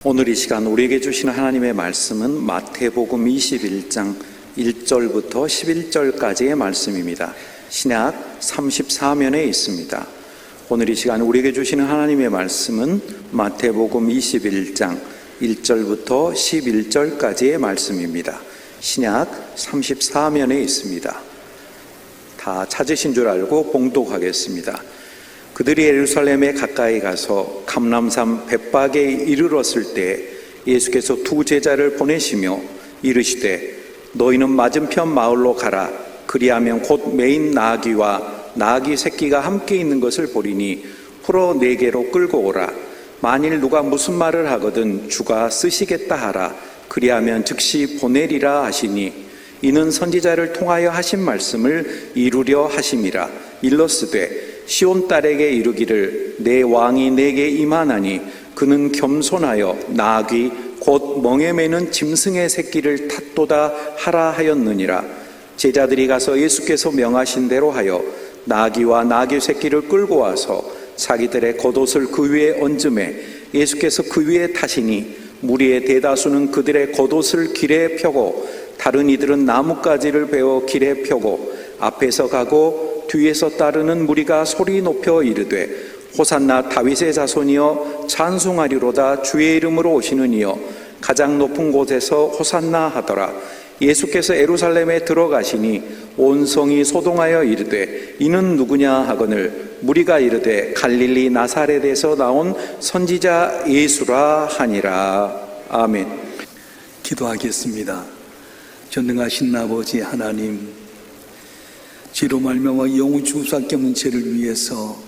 오늘 이 시간 우리에게 주시는 하나님의 말씀은 마태복음 21장 1절부터 11절까지의 말씀입니다. 신약 34면에 있습니다. 오늘 이 시간 우리에게 주시는 하나님의 말씀은 마태복음 21장 1절부터 11절까지의 말씀입니다. 신약 34면에 있습니다. 다 찾으신 줄 알고 봉독하겠습니다. 그들이 예루살렘에 가까이 가서 감람산 벳박에 이르렀을 때 예수께서 두 제자를 보내시며 이르시되 너희는 맞은편 마을로 가라. 그리하면 곧 매인 나귀와 나귀 새끼가 함께 있는 것을 보리니 풀어 내게로 끌고 오라. 만일 누가 무슨 말을 하거든 주가 쓰시겠다 하라. 그리하면 즉시 보내리라 하시니 이는 선지자를 통하여 하신 말씀을 이루려 하심이라. 일러스되 시온 딸에게 이르기를 내 왕이 내게 임하나니 그는 겸손하여 나귀 곧 멍에 매는 짐승의 새끼를 탔도다 하라 하였느니라. 제자들이 가서 예수께서 명하신 대로 하여 나귀와 나귀 새끼를 끌고 와서 자기들의 겉옷을 그 위에 얹음에 예수께서 그 위에 타시니 무리의 대다수는 그들의 겉옷을 길에 펴고 다른 이들은 나뭇가지를 베어 길에 펴고 앞에서 가고 뒤에서 따르는 무리가 소리 높여 이르되 호산나 다윗의 자손이여 찬송하리로다. 주의 이름으로 오시는 이여 가장 높은 곳에서 호산나 하더라. 예수께서 예루살렘에 들어가시니 온 성이 소동하여 이르되 이는 누구냐 하거늘 무리가 이르되 갈릴리 나사렛에서 나온 선지자 예수라 하니라. 아멘. 기도하겠습니다. 전능하신 아버지 하나님, 죄로 말미암아 영원히 죽을 수밖에 없는 죄를 위해서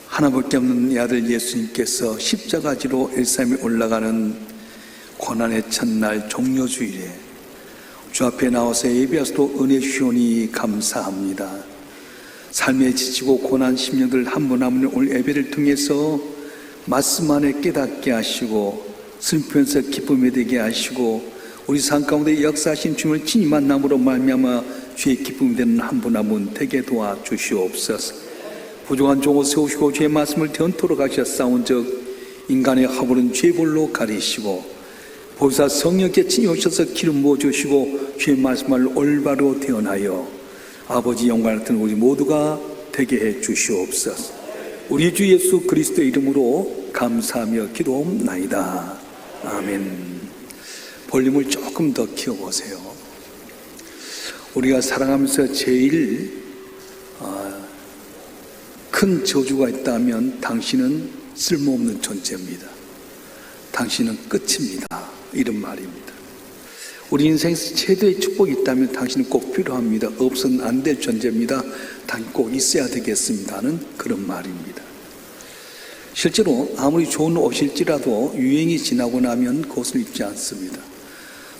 하나밖에 없는 내 아들 예수님께서 십자가지로 예루살렘에 올라가는 고난의 첫날 종려주일에 주 앞에 나와서 예배하시도 은혜 주시오니 감사합니다. 삶에 지치고 고난 심령들 한 분 한 분 오늘 예배를 통해서 말씀 안에 깨닫게 하시고 슬프면서 기쁨이 되게 하시고 우리 삶 가운데 역사하신 주님을 친히 만남으로 말미암아 주의 기쁨이 되는 한 분 한 분 되게 도와주시옵소서. 부족한 종을 세우시고 주의 말씀을 전토록 하셨사온즉 인간의 허물은 죄벌로 가리시고 보혜사 성령께 친히 오셔서 기름 부어주시고 주의 말씀을 올바로 대언하여 아버지 영광을 받는 우리 모두가 되게 해 주시옵소서. 우리 주 예수 그리스도의 이름으로 감사하며 기도옵나이다. 아멘. 볼륨을 조금 더 키워보세요. 우리가 살아가면서 제일 큰 저주가 있다면 당신은 쓸모없는 존재입니다. 당신은 끝입니다. 이런 말입니다. 우리 인생에서 최대의 축복이 있다면 당신은 꼭 필요합니다. 없어서는 안 될 존재입니다. 당신 꼭 있어야 되겠습니다는 그런 말입니다. 실제로 아무리 좋은 옷일지라도 유행이 지나고 나면 그것을 입지 않습니다.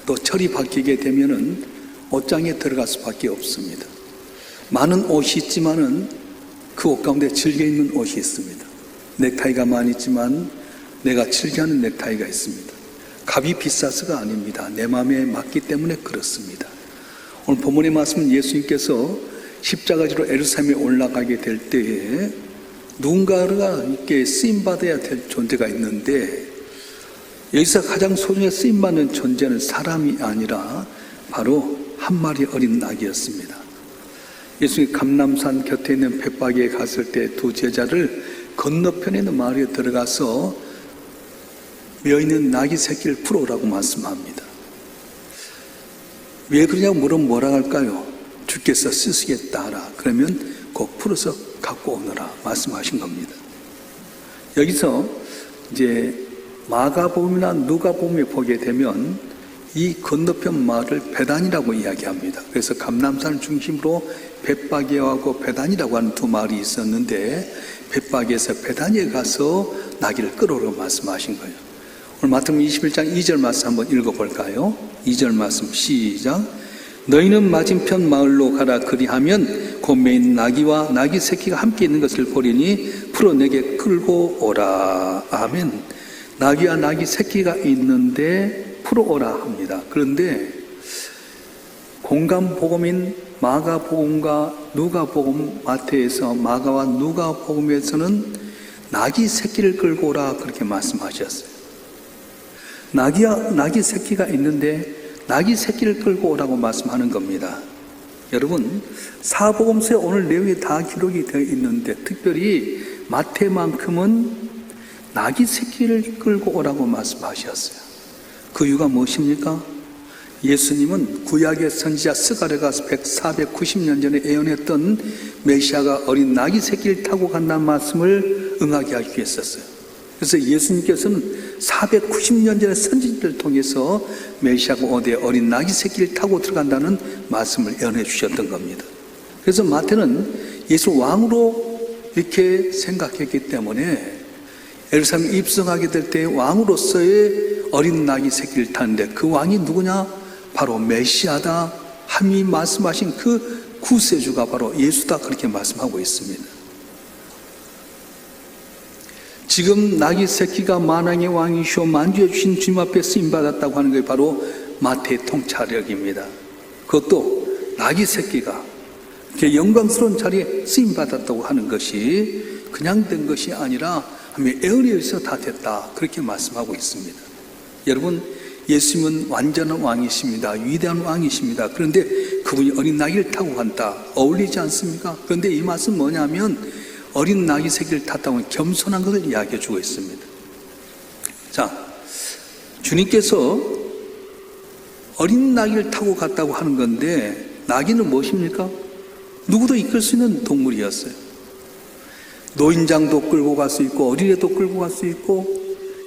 또 철이 바뀌게 되면은 옷장에 들어갈 수밖에 없습니다. 많은 옷이 있지만은 그 옷 가운데 즐겨 입는 옷이 있습니다. 넥타이가 많이 있지만 내가 즐겨하는 넥타이가 있습니다. 값이 비싸서가 아닙니다. 내 마음에 맞기 때문에 그렇습니다. 오늘 본문의 말씀은 예수님께서 십자가지로 예루살렘에 올라가게 될 때에 누군가가 이렇게 쓰임받아야 될 존재가 있는데 여기서 가장 소중히 쓰임받는 존재는 사람이 아니라 바로 한 마리 어린 낙이었습니다. 예수님이 감람산 곁에 있는 벳박에 갔을 때 두 제자를 건너편에 있는 마을에 들어가서 여있는 나귀 새끼를 풀어오라고 말씀합니다. 왜 그러냐고 물으면 뭐라 할까요? 주께서 쓰시겠다 하라. 그러면 꼭 풀어서 갖고 오너라 말씀하신 겁니다. 여기서 이제 마가복음이나 누가복음에 보게 되면 이 건너편 마을을 베단이라고 이야기합니다. 그래서 감람산을 중심으로 벳박이하고 베단이라고 하는 두 마을이 있었는데 벳박에서 베단이에 가서 나귀를 끌어오라고 말씀하신 거예요. 오늘 마태복음 21장 2절 말씀 한번 읽어볼까요? 2절 말씀 시작. 너희는 맞은편 마을로 가라. 그리하면 곧 매인 나귀와 나귀 새끼가 함께 있는 것을 보리니 풀어 내게 끌고 오라. 아멘. 나귀와 나귀 새끼가 있는데 풀어오라 합니다. 그런데 공간복음인 마가복음과 누가복음, 마태에서 마가와 누가복음에서는 나귀 새끼를 끌고 오라 그렇게 말씀하셨어요. 낙이 새끼가 있는데 낙이 새끼를 끌고 오라고 말씀하는 겁니다. 여러분, 사복음서에 오늘 내용이 다 기록이 되어 있는데 특별히 마태만큼은 낙이 새끼를 끌고 오라고 말씀하셨어요. 그 이유가 무엇입니까? 예수님은 구약의 선지자 스가랴가 490년 전에 예언했던 메시아가 어린 낙이 새끼를 타고 간다는 말씀을 응하게 하기 위해서였어요. 그래서 예수님께서는 490년 전에 선지자를 통해서 메시아가 어디에 어린 낙이 새끼를 타고 들어간다는 말씀을 예언해 주셨던 겁니다. 그래서 마태는 예수 왕으로 이렇게 생각했기 때문에 예루살렘 입성하게 될 때 왕으로서의 어린 낙이 새끼를 타는데 그 왕이 누구냐? 바로 메시아다. 하나님이 말씀하신 그 구세주가 바로 예수다. 그렇게 말씀하고 있습니다. 지금 낙이 새끼가 만왕의 왕이시오 만주해 주신 주님 앞에 쓰임받았다고 하는 게 바로 마태의 통찰력입니다. 그것도 낙이 새끼가 이렇게 영광스러운 자리에 쓰임받았다고 하는 것이 그냥 된 것이 아니라 하나님의 애언에 의해서 다 됐다. 그렇게 말씀하고 있습니다. 여러분, 예수님은 완전한 왕이십니다. 위대한 왕이십니다. 그런데 그분이 어린 낙이를 타고 간다. 어울리지 않습니까? 그런데 이 말씀은 뭐냐면 어린 낙이 새끼를 탔다고 하면 겸손한 것을 이야기해 주고 있습니다. 자, 주님께서 어린 낙이를 타고 갔다고 하는 건데 낙이는 무엇입니까? 누구도 이끌 수 있는 동물이었어요. 노인장도 끌고 갈 수 있고 어린애도 끌고 갈 수 있고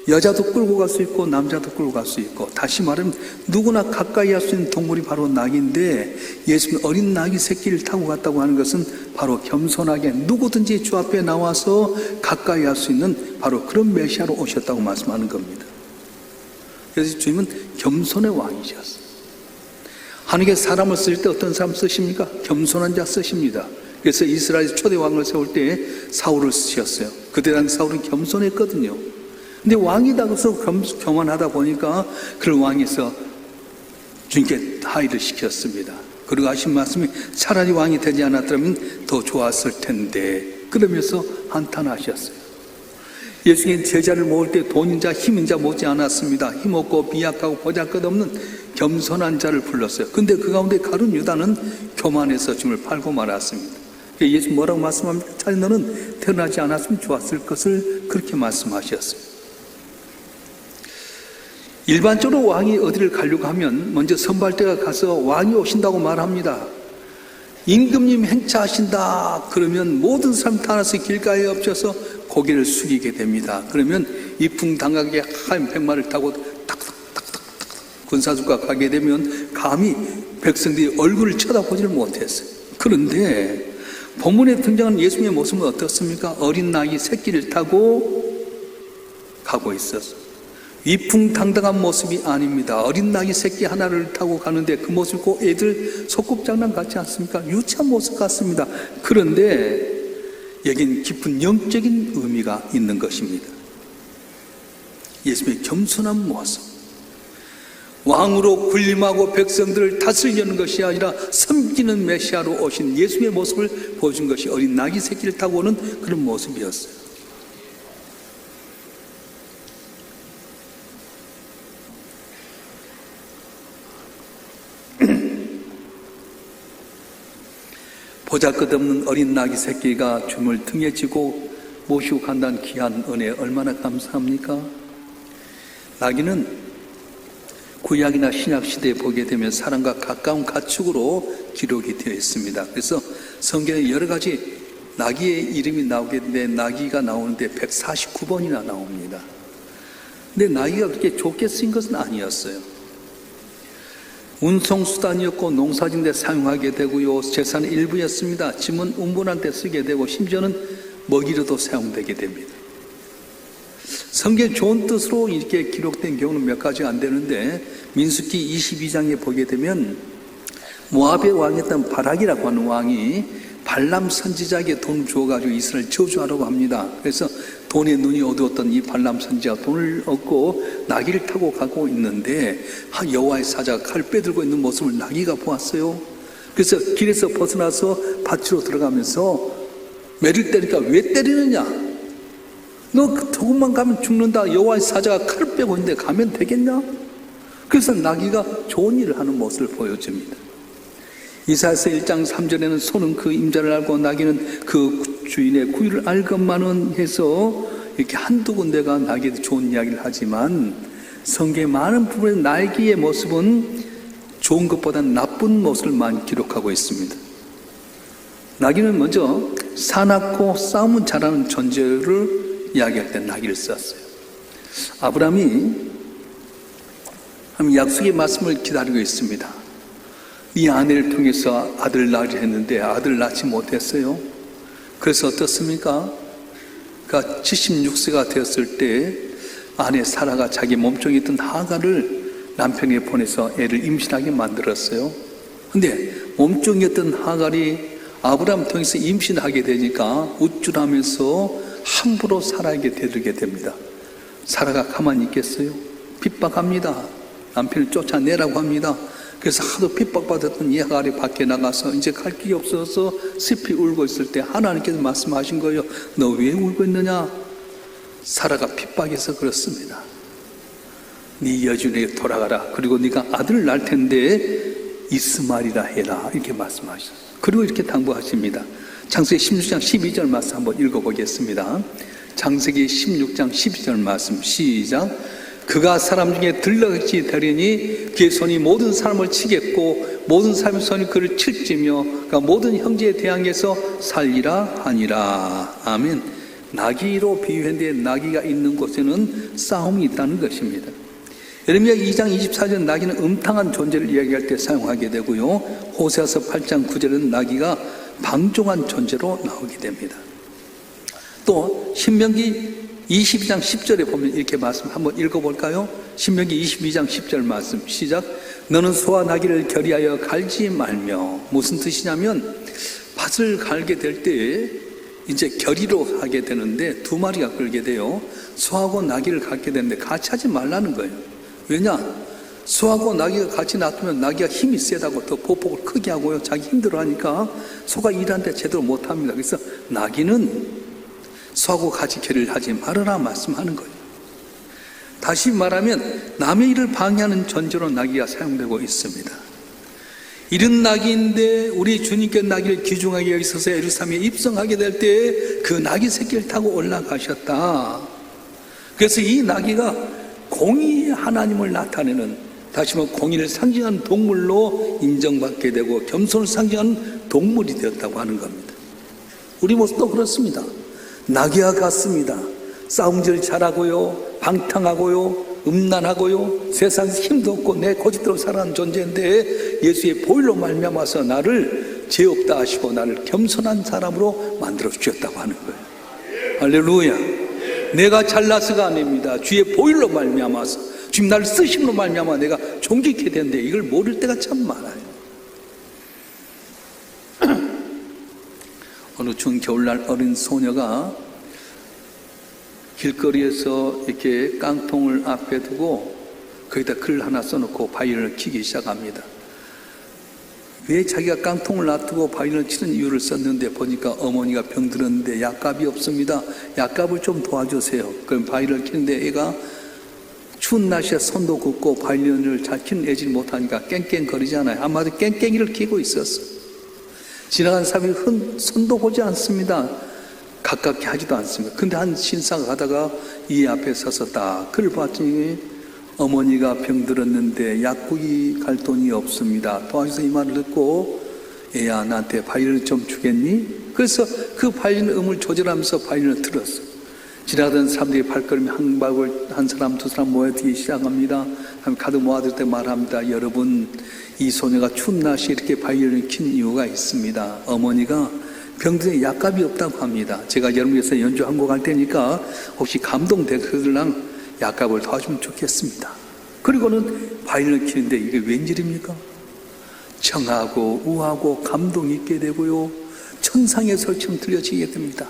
여자도 끌고 갈 수 있고 남자도 끌고 갈 수 있고 다시 말하면 누구나 가까이 할 수 있는 동물이 바로 낙인데 예수님 어린 낙이 새끼를 타고 갔다고 하는 것은 바로 겸손하게 누구든지 주 앞에 나와서 가까이 할 수 있는 바로 그런 메시아로 오셨다고 말씀하는 겁니다. 그래서 주님은 겸손의 왕이셨어요. 하나님께 사람을 쓸 때 어떤 사람 쓰십니까? 겸손한 자 쓰십니다. 그래서 이스라엘 초대 왕을 세울 때 사울을 쓰셨어요. 그때 당시 사울은 겸손했거든요. 근데 왕이다 그래서 교만하다 보니까 그를 왕에서 주님께 하의를 시켰습니다. 그리고 하신 말씀이 차라리 왕이 되지 않았다면 더 좋았을 텐데 그러면서 한탄하셨어요. 예수님이 제자를 모을 때 돈인 자 힘인 자 못지 않았습니다. 힘없고 비약하고 보잘것없는 겸손한 자를 불렀어요. 근데 그 가운데 가룟 유다는 교만해서 주님을 팔고 말았습니다. 예수님 뭐라고 말씀합니까? 차라리 너는 태어나지 않았으면 좋았을 것을 그렇게 말씀하셨어요. 일반적으로 왕이 어디를 가려고 하면 먼저 선발대가 가서 왕이 오신다고 말합니다. 임금님 행차하신다 그러면 모든 사람 다 나서 길가에 엎쳐서 고개를 숙이게 됩니다. 그러면 이풍당하게 하얀 백마를 타고 탁탁탁탁탁 군사주가 가게 되면 감히 백성들이 얼굴을 쳐다보지를 못했어요. 그런데 본문에 등장하는 예수님의 모습은 어떻습니까? 어린 낙이 새끼를 타고 가고 있었어요. 위풍당당한 모습이 아닙니다. 어린 낙이 새끼 하나를 타고 가는데 그 모습이 꼭 애들 소꿉장난 같지 않습니까? 유치한 모습 같습니다. 그런데 여긴 깊은 영적인 의미가 있는 것입니다. 예수님의 겸손한 모습, 왕으로 군림하고 백성들을 다스리려는 것이 아니라 섬기는 메시아로 오신 예수님의 모습을 보여준 것이 어린 낙이 새끼를 타고 오는 그런 모습이었어요. 보잘것없는 어린 낙이 새끼가 주님을 등에 지고 모시고 간다는 귀한 은혜 얼마나 감사합니까? 낙이는 구약이나 신약 시대에 보게 되면 사람과 가까운 가축으로 기록이 되어 있습니다. 그래서 성경에 여러 가지 낙이의 이름이 나오게 되는데 낙이가 나오는데 149번이나 나옵니다. 근데 낙이가 그렇게 좋게 쓰인 것은 아니었어요. 운송수단이었고 농사짓는 데 사용하게 되고요. 재산의 일부였습니다. 짐은 운반할 때 쓰게 되고 심지어는 먹이로도 사용되게 됩니다. 성경에 좋은 뜻으로 이렇게 기록된 경우는 몇 가지가 안 되는데 민수기 22장에 보게 되면 모압의 왕이었던 바락이라고 하는 왕이 발람 선지자에게 돈을 주어가지고 이스라엘 저주하라고 합니다. 그래서 돈에 눈이 어두웠던 이 발람 선지자가 돈을 얻고 나귀를 타고 가고 있는데 여호와의 사자가 칼을 빼들고 있는 모습을 나귀가 보았어요. 그래서 길에서 벗어나서 밭으로 들어가면서 매를 때리니까 왜 때리느냐? 너 조금만 가면 죽는다. 여호와의 사자가 칼을 빼고 있는데 가면 되겠냐? 그래서 나귀가 좋은 일을 하는 모습을 보여줍니다. 이사야서 1장 3절에는 소는 그 임자를 알고 나귀는 그 주인의 구유를 알것만은 해서 이렇게 한두 군데가 나귀에 좋은 이야기를 하지만 성경의 많은 부분에 나귀의 모습은 좋은 것보다는 나쁜 모습을 많이 기록하고 있습니다. 나귀는 먼저 사납고 싸움은 잘하는 존재를 이야기할 때 나귀를 썼어요. 아브라함이 약속의 말씀을 기다리고 있습니다. 이 아내를 통해서 아들을 낳으려 했는데 아들을 낳지 못했어요. 그래서 어떻습니까? 그러니까 76세가 되었을 때 아내 사라가 자기 몸속에 있던 하갈을 남편에게 보내서 애를 임신하게 만들었어요. 근데 몸속에 있던 하갈이 아브라함 통해서 임신하게 되니까 우쭐하면서 함부로 사라에게 대들게 됩니다. 사라가 가만히 있겠어요? 핍박합니다. 남편을 쫓아내라고 합니다. 그래서 하도 핍박받았던 이 하갈이 밖에 나가서 이제 갈 길이 없어서 슬피 울고 있을 때 하나님께서 말씀하신 거예요. 너 왜 울고 있느냐? 사라가 핍박해서 그렇습니다. 네 여주인에게 돌아가라. 그리고 네가 아들을 낳을 텐데 이스마엘이라 해라. 이렇게 말씀하셨어요. 그리고 이렇게 당부하십니다. 창세기 16장 12절 말씀 한번 읽어보겠습니다. 창세기 16장 12절 말씀 시작. 그가 사람 중에 들러같이 되리니 그의 손이 모든 사람을 치겠고 모든 사람의 손이 그를 칠지며 그가 모든 형제에 대항해서 살리라 하니라. 아멘. 나귀로 비유했는데 나귀가 있는 곳에는 싸움이 있다는 것입니다. 예레미야 2장 24절 나귀는 음탕한 존재를 이야기할 때 사용하게 되고요. 호세아서 8장 9절은 나귀가 방종한 존재로 나오게 됩니다. 또 신명기 22장 10절에 보면 이렇게 말씀 한번 읽어볼까요? 신명기 22장 10절 말씀 시작. 너는 소와 나귀를 결의하여 갈지 말며. 무슨 뜻이냐면 밭을 갈게 될 때 이제 결의로 하게 되는데 두 마리가 끌게 돼요. 소하고 나귀를 갖게 되는데 같이 하지 말라는 거예요. 왜냐? 소하고 나귀가 같이 놔두면 나귀가 힘이 세다고 더 보폭을 크게 하고요. 자기 힘들어하니까 소가 일하는데 제대로 못합니다. 그래서 나귀는 소하고 같이 결의를 하지 말아라 말씀하는 거예요. 다시 말하면 남의 일을 방해하는 존재로 나귀가 사용되고 있습니다. 이른 나귀인데 우리 주님께 나귀를 귀중하게 여기셔서 예루살렘에 입성하게 될 때 그 나귀 새끼를 타고 올라가셨다. 그래서 이 나귀가 공의의 하나님을 나타내는, 다시 말해 공의를 상징하는 동물로 인정받게 되고 겸손을 상징하는 동물이 되었다고 하는 겁니다. 우리 모습도 그렇습니다. 나귀와 같습니다. 싸움질 잘하고요, 방탕하고요, 음란하고요, 세상에서 힘도 없고 내 고집대로 살아가는 존재인데 예수의 보혈로 말미암아서 나를 죄 없다 하시고 나를 겸손한 사람으로 만들어 주셨다고 하는 거예요. 할렐루야. 내가 잘나서가 아닙니다. 주의 보혈로 말미암아서 주님 나를 쓰심으로 말미암아 내가 존귀케 되는데 이걸 모를 때가 참 많아요. 어느 추운 겨울날 어린 소녀가 길거리에서 이렇게 깡통을 앞에 두고 거기다 글 하나 써놓고 바이올린을 치기 시작합니다. 왜 자기가 깡통을 놔두고 바이올린을 치는 이유를 썼는데 보니까 어머니가 병들었는데 약값이 없습니다. 약값을 좀 도와주세요. 그럼 바이올린을 치는데 애가 추운 날씨에 손도 굽고 바이올린을 잘 치는 애지 못하니까 깽깽거리잖아요. 아마도 깽깽이를 끼고 있었어. 지나간 사람이 손도 보지 않습니다. 가깝게 하지도 않습니다. 근데 한 신사가 가다가 이 앞에 서서 딱 그를 봤더니 어머니가 병들었는데 약국이 갈 돈이 없습니다. 도와주세요. 이 말을 듣고 애야 나한테 바이올린 좀 주겠니? 그래서 그 바이올린 음을 조절하면서 바이올린을 들었어. 지나가던 사람들이 발걸음이 한 사람 두 사람 모여들기 시작합니다. 가득 모아들 때 말합니다. 여러분, 이 소녀가 추운 날씨에 이렇게 바이올린을 킨 이유가 있습니다. 어머니가 병들에 약값이 없다고 합니다. 제가 여러분께서 연주 한 곡 할 테니까 혹시 감동되들랑 약값을 도와주면 좋겠습니다. 그리고는 바이올린을 키는데 이게 웬일입니까? 청하고 우하고 감동 있게 되고요. 천상의 설처럼 들려지게 됩니다.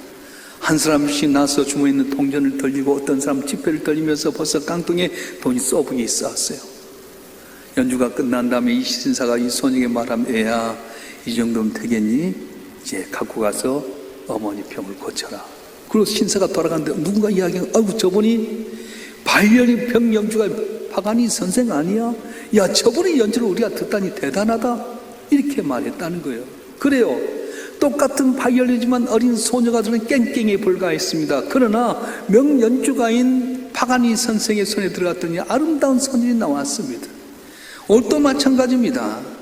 한 사람씩 나서 주머니에 있는 동전을 돌리고 어떤 사람 지폐를 돌리면서 벌써 깡통에 돈이 쏘북이 쌓았어요. 연주가 끝난 다음에 이 신사가 이 소녀에게 말하면 애야 이 정도면 되겠니? 이제 갖고 가서 어머니 병을 고쳐라. 그리고 신사가 돌아가는데 누군가 이야기하는, 아이고 저분이 바이올린 병연주가 파가니 선생 아니야? 야, 저분의 연주를 우리가 듣다니 대단하다, 이렇게 말했다는 거예요. 그래요, 똑같은 바이올린이지만 어린 소녀가 들은 깽깽이에 불과했습니다. 그러나 명연주가인 파가니 선생의 손에 들어갔더니 아름다운 선율이 나왔습니다. 오늘도 마찬가지입니다.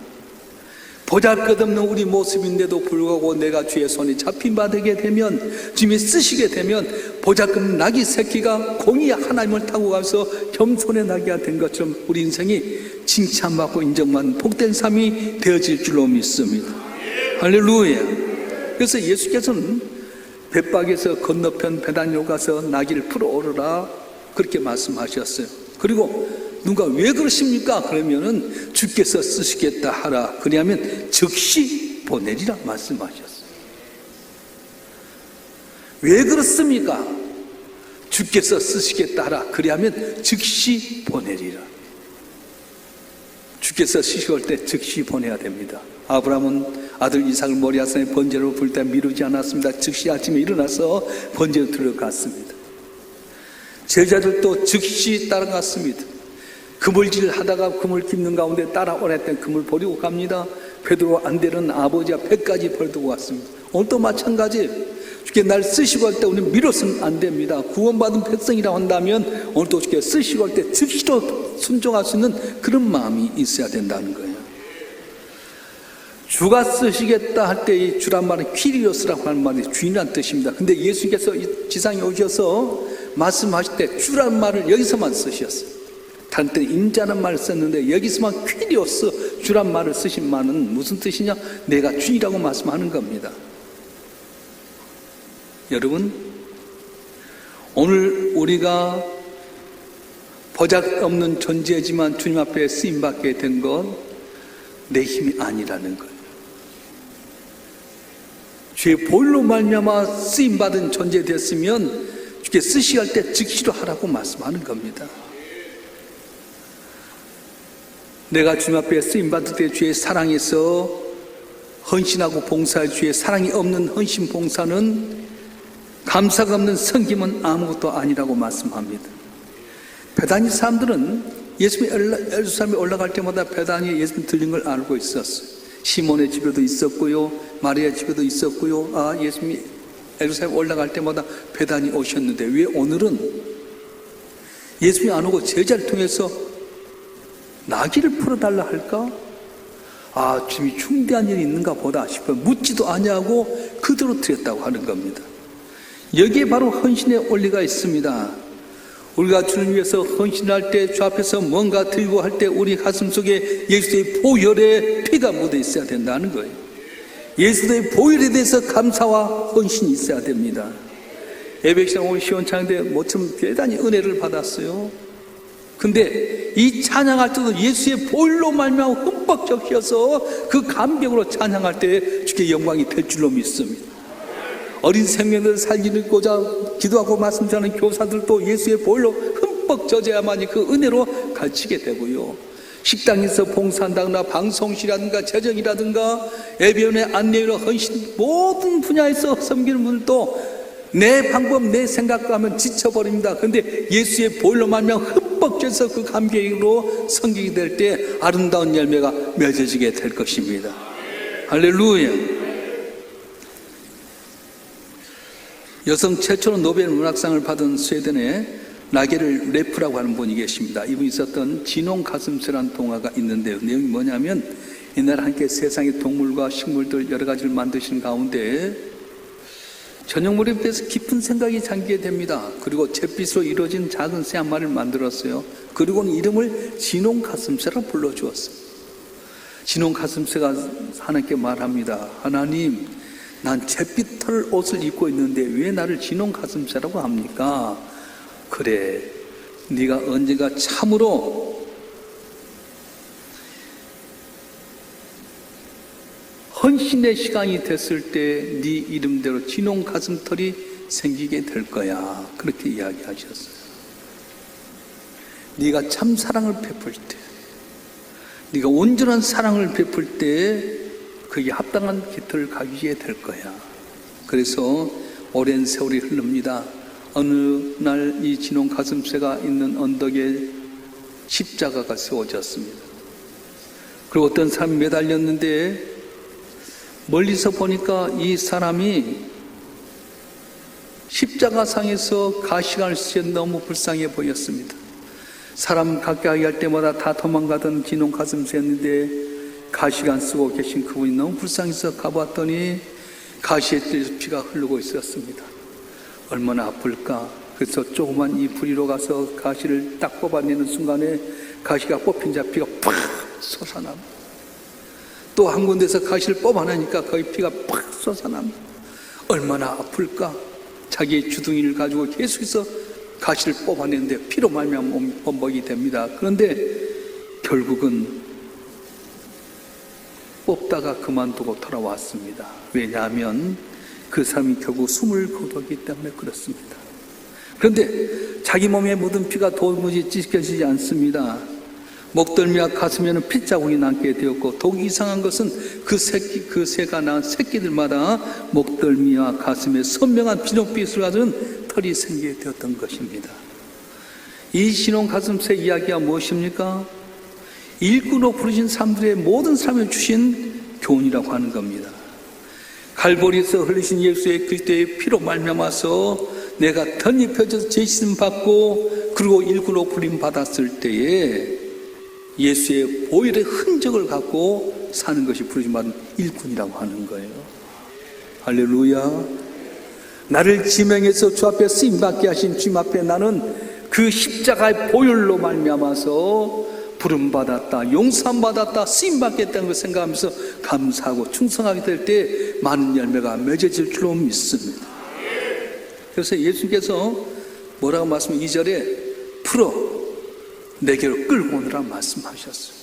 보잘것없는 우리 모습인데도 불구하고 내가 주의 손에 잡힌 바 되게 되면, 주님이 쓰시게 되면 보잘것없는 나귀 새끼가 공의 하나님을 타고 가서 겸손의 나귀가 된 것처럼 우리 인생이 칭찬받고 인정받는 복된 삶이 되어질 줄로 믿습니다. 할렐루야. 그래서 예수께서는 벳박에서 건너편 베다니로 가서 나귀를 풀어오르라, 그렇게 말씀하셨어요. 그리고 누가 왜 그러십니까? 그러면은 주께서 쓰시겠다 하라, 그리하면 즉시 보내리라 말씀하셨어요. 왜 그렇습니까? 주께서 쓰시겠다 하라, 그리하면 즉시 보내리라. 주께서 쓰실 때 즉시 보내야 됩니다. 아브라함은 아들 이삭을 모리아산에 번제로 불 때 미루지 않았습니다. 즉시 아침에 일어나서 번제로 들어갔습니다. 제자들도 즉시 따라갔습니다. 그물질 하다가 그물 깁는 가운데 따라오라 했더니 그물 버리고 갑니다. 베드로 안데는 아버지와 배까지 버리고 왔습니다. 오늘도 마찬가지, 주께 날 쓰시고 할 때 우리는 미뤄서는 안 됩니다. 구원받은 백성이라고 한다면 오늘도 주께 쓰시고 할 때 즉시로 순종할 수 있는 그런 마음이 있어야 된다는 거예요. 주가 쓰시겠다 할 때 이 주란 말은 퀴리오스라고 하는 말이 주인이라는 뜻입니다. 근데 예수께서 이 지상에 오셔서 말씀하실 때 주란 말을 여기서만 쓰셨어요. 다른 때는 임자란 말을 썼는데 여기서만 퀴리오스, 주란 말을 쓰신 말은 무슨 뜻이냐? 내가 주이라고 말씀하는 겁니다. 여러분, 오늘 우리가 보잘없는 존재지만 주님 앞에 쓰임받게 된 건 내 힘이 아니라는 거예요. 주의 보혈로 말미암아 쓰임받은 존재 됐으면 주께 쓰시게 할 때 즉시로 하라고 말씀하는 겁니다. 내가 주님 앞에 쓰임받을 때 주의 사랑에서 헌신하고 봉사할, 주의 사랑이 없는 헌신 봉사는, 감사가 없는 섬김은 아무것도 아니라고 말씀합니다. 베다니 사람들은 예수님이 예루살렘에 올라갈 때마다 베다니에 예수님 들린 걸 알고 있었어요. 시몬의 집에도 있었고요, 마리아 집에도 있었고요. 아, 예수님이 예루살렘에 올라갈 때마다 베다니 오셨는데 왜 오늘은 예수님이 안 오고 제자를 통해서 나귀를 풀어달라 할까? 아, 주님이 중대한 일이 있는가 보다 싶어 묻지도 아니하고 그대로 드렸다고 하는 겁니다. 여기에 바로 헌신의 원리가 있습니다. 우리가 주를 위해서 헌신할 때, 주 앞에서 뭔가 들고 할 때 우리 가슴 속에 예수의 보혈의 피가 묻어 있어야 된다는 거예요. 예수의 보혈에 대해서 감사와 헌신이 있어야 됩니다. 예배시장 오늘 시원창인데 모처럼 대단히 은혜를 받았어요. 근데 이 찬양할 때도 예수의 보혈로 말미암아 흠뻑 적셔서 그 감격으로 찬양할 때 주께 영광이 될 줄로 믿습니다. 어린 생명을 살리고자 기도하고 말씀 전하는 교사들도 예수의 보혈로 흠뻑 젖어야만이 그 은혜로 가르치게 되고요. 식당에서 봉사한다거나 방송실이라든가 재정이라든가 예배원의 안내로 헌신, 모든 분야에서 섬기는 분들도 내 방법, 내 생각과 하면 지쳐버립니다. 그런데 예수의 보혈로 말미암아 흠뻑 젖어서 그 감격으로 섬기게 될 때 아름다운 열매가 맺어지게 될 것입니다. 할렐루야. 여성 최초로 노벨 문학상을 받은 스웨덴의 라겔 레프라고 하는 분이 계십니다. 이분이 썼던 진홍 가슴새라는 동화가 있는데요. 내용이 뭐냐면 옛날 함께 세상의 동물과 식물들 여러 가지를 만드시는 가운데 저녁물에 대해서 깊은 생각이 잠기게 됩니다. 그리고 잿빛으로 이루어진 작은 새 한 마리를 만들었어요. 그리고는 이름을 진홍 가슴새라 불러주었어요. 진홍 가슴새가 하나님께 말합니다. 하나님, 난 잿빛 털 옷을 입고 있는데 왜 나를 진홍 가슴새라고 합니까? 그래, 네가 언젠가 참으로 헌신의 시간이 됐을 때 네 이름대로 진홍 가슴털이 생기게 될 거야. 그렇게 이야기하셨어요. 네가 참 사랑을 베풀 때, 네가 온전한 사랑을 베풀 때 그게 합당한 깃털을 가지게 될 거야. 그래서 오랜 세월이 흐릅니다. 어느 날 이 진홍 가슴새가 있는 언덕에 십자가가 세워졌습니다. 그리고 어떤 사람이 매달렸는데 멀리서 보니까 이 사람이 십자가상에서 가시관을 쓰여 너무 불쌍해 보였습니다. 사람 가까이 할 때마다 다 도망가던 진홍 가슴새였는데 가시관 쓰고 계신 그분이 너무 불쌍해서 가봤더니 가시에 찔려서 피가 흐르고 있었습니다. 얼마나 아플까. 그래서 조그만 이 부리로 가서 가시를 딱 뽑아내는 순간에 가시가 뽑힌 자 피가 팍 솟아납니다. 또 한 군데서 가시를 뽑아내니까 거기 피가 팍 솟아납니다. 얼마나 아플까. 자기의 주둥이를 가지고 계속해서 가시를 뽑아내는데 피로 말미암아 범벅이 됩니다. 그런데 결국은 뽑다가 그만두고 돌아왔습니다. 왜냐하면 그 사람이 결국 숨을 거두었기 때문에 그렇습니다. 그런데 자기 몸에 묻은 피가 도무지 찢겨지지 않습니다. 목덜미와 가슴에는 핏자국이 남게 되었고 더욱 이상한 것은 그 새가 낳은 새끼들마다 목덜미와 가슴에 선명한 비눗빛을 가진 털이 생기게 되었던 것입니다. 이 진홍 가슴새 이야기가 무엇입니까? 일꾼으로 부르신 사람들의 모든 삶을 주신 교훈이라고 하는 겁니다. 갈보리에서 흘리신 예수의 그리스도의 피로 말미암아서 내가 덧입혀져서 죄심 받고 그리고 일꾼으로 부림 받았을 때에 예수의 보혈의 흔적을 갖고 사는 것이 부르심 받은 일꾼이라고 하는 거예요. 할렐루야. 나를 지명해서 주 앞에 쓰임받게 하신 주님 앞에 나는 그 십자가의 보혈로 말미암아서 부름받았다, 용서받았다, 쓰임받겠다는 걸 생각하면서 감사하고 충성하게 될 때 많은 열매가 맺어질 줄로 믿습니다. 그래서 예수님께서 뭐라고 말씀하시면 2절에 풀어 내게로 끌고 오느라 말씀하셨어요.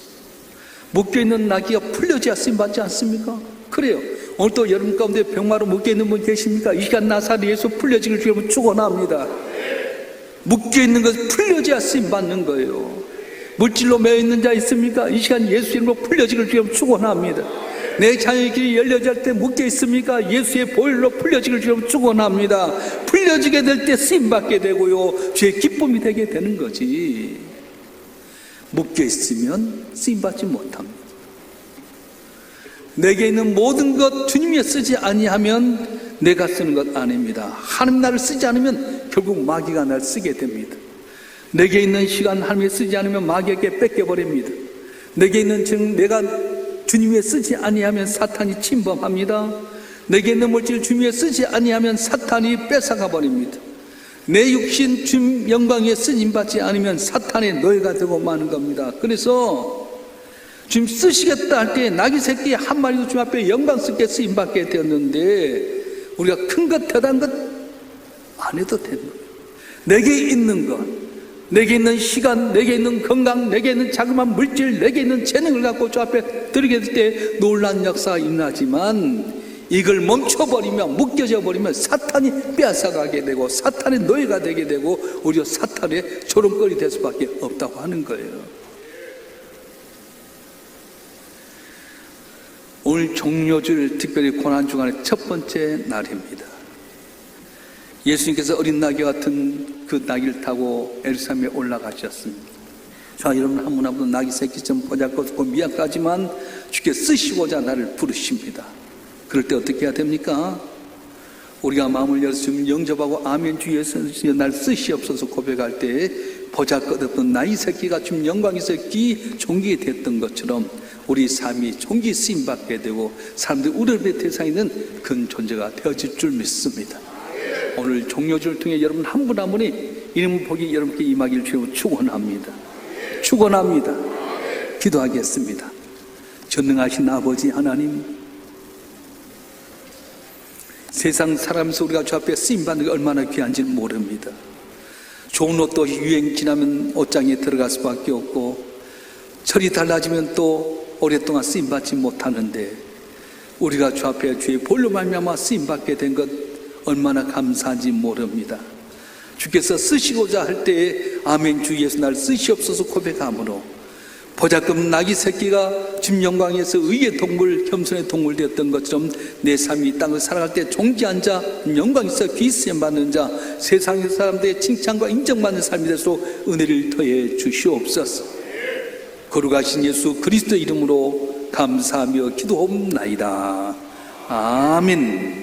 묶여있는 나귀가 풀려져야 쓰임받지 않습니까? 그래요. 오늘 또 여러분 가운데 병마로 묶여있는 분 계십니까? 이 시간 나사렛 예수 풀려지길 주여면 축원합니다. 묶여있는 것을 풀려져야 쓰임받는 거예요. 물질로 매여있는 자 있습니까? 이 시간 예수 이름으로 풀려지길 주여면 축원합니다. 내 자녀의 길이 열려질 때 묶여 있습니까? 예수의 보혈로 풀려지길 주여면 축원합니다. 풀려지게 될 때 쓰임받게 되고요, 주의 기쁨이 되게 되는 거지. 묶여 있으면 쓰임받지 못합니다. 내게 있는 모든 것 주님이 쓰지 아니하면 내가 쓰는 것 아닙니다. 하나님 나를 쓰지 않으면 결국 마귀가 나를 쓰게 됩니다. 내게 있는 시간 하나님이 쓰지 않으면 마귀에게 뺏겨버립니다. 내게 있는 내가 주님이 쓰지 아니하면 사탄이 침범합니다. 내게 있는 물질 주님이 쓰지 아니하면 사탄이 뺏어가 버립니다. 내 육신 주님 영광에 쓰임받지 않으면 사탄의 노예가 되고 마는 겁니다. 그래서 주님 쓰시겠다 할 때 나귀 새끼 한 마리도 주님 앞에 영광스럽게 쓰임받게 되었는데 우리가 큰 것 대단한 것 안 해도 되는 거예요. 내게 있는 것, 내게 있는 시간, 내게 있는 건강, 내게 있는 자그마한 물질, 내게 있는 재능을 갖고 주 앞에 드리게 될 때 놀라운 역사가 일어나지만 이걸 멈춰버리면, 묶여져 버리면 사탄이 빼앗아가게 되고 사탄의 노예가 되게 되고 오히려 사탄의 조롱거리 될 수밖에 없다고 하는 거예요. 오늘 종료주일 특별히 고난주간의 첫 번째 날입니다. 예수님께서 어린 나귀 같은 그 나귀를 타고 예루살렘에 올라가셨습니다. 자, 여러분 한 분 한 분 나귀 새끼처럼 보잘것없고 미약하지만 주께 쓰시고자 나를 부르십니다. 그럴 때 어떻게 해야 됩니까? 우리가 마음을 열어서 주님 영접하고 아멘 주 예수 날 쓰시옵소서 고백할 때 보잘것없던 나귀 새끼가 주님 영광에서 종기게 됐던 것처럼 우리 삶이 종기 쓰임받게 되고 사람들이 우리의 대상에 있는 큰 존재가 되어질 줄 믿습니다. 오늘 종료주를 통해 여러분 한 분 한 분이 이름 복이 여러분께 임하기를 주여 축원합니다. 축원합니다. 기도하겠습니다. 전능하신 아버지 하나님, 세상 살아면서 우리가 주 앞에 쓰임받는 게 얼마나 귀한지 모릅니다. 좋은 옷도 유행 지나면 옷장에 들어갈 수밖에 없고 철이 달라지면 또 오랫동안 쓰임받지 못하는데 우리가 주 앞에 주의 보혈로 말미암아 쓰임받게 된 것 얼마나 감사한지 모릅니다. 주께서 쓰시고자 할 때에 아멘 주 예수 날 쓰시옵소서 고백함으로 보잘것 낙이 새끼가 집 영광에서 의의 동물, 겸손의 동물 되었던 것처럼 내 삶이 이 땅을 살아갈 때 존귀한 자, 영광 있어 귀쓰임 받는 자, 세상의 사람들의 칭찬과 인정받는 삶이 될수록 은혜를 더해 주시옵소서. 거룩하신 예수 그리스도 이름으로 감사하며 기도하옵나이다. 아멘.